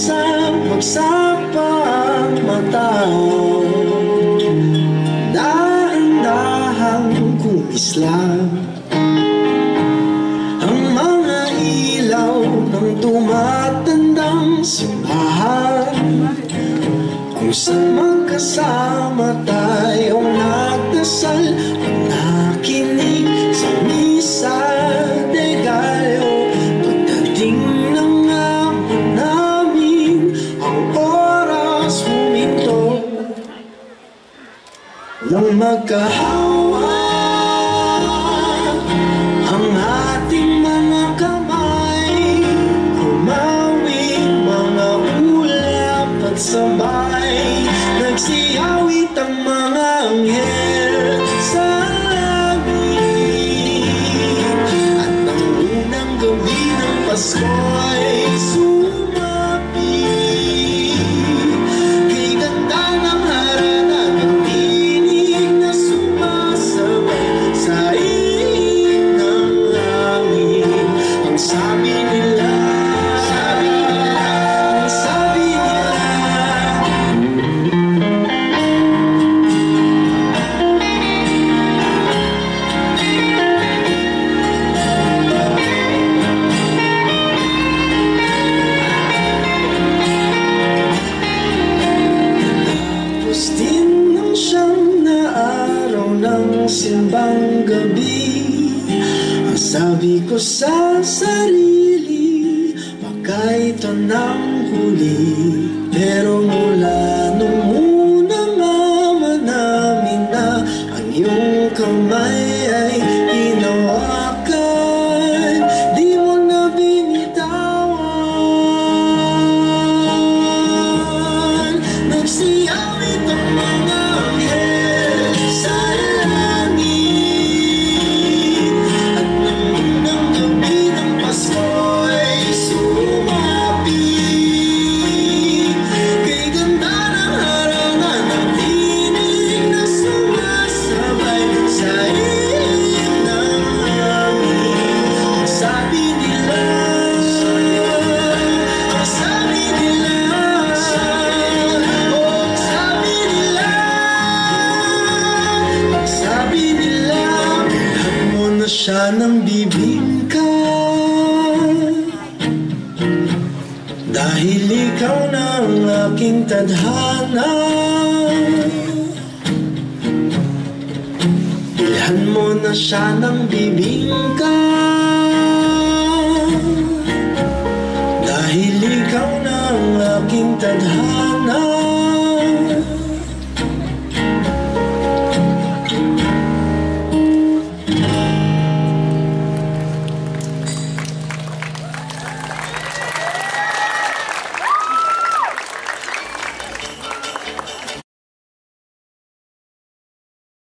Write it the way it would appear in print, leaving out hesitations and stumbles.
sa pagsapang mata, dahan-dahang kumisla ang mga ilaw ng tumatandang simbahan, kung saan magkasama tayong nagdasal at nakinig sa misa de Gallo. Pagdating ng hapon namin, ang oras huminto nang magkahawa ang ating mga kamay, humawing mga ulap at sabay, nagsiyawit ang mga anghel sa langit. At ang unang gabi ng Pasko ay sumapi, kay ganda ng harana ng tinig na sumasabay sa ihip ng langit. Ang sabi nila, ang sabi nila, tapos din ng siyang na araw ng simbang gabi, ang sabi ko sa sarili, baka ito nang huli. Pero mula nung unang ama namin na ang iyong kamay ay hinawakan, di mo na binitawan. Nagsiyawit ang mga anghel sa langit, at nang unang gabi ng Pasko ay sumapi, kay ganda ng harana ng tinig na sumasabay sa ihip ng langit. Ang sabi nila, ang sabi nila, oh, ang sabi nila, ang sabi nila, bilhan mo na siya ng bibingka, dahil ikaw na ang aking tadhana. Bilhan mo na siya ng bibingka, dahil ikaw na ang aking tadhana.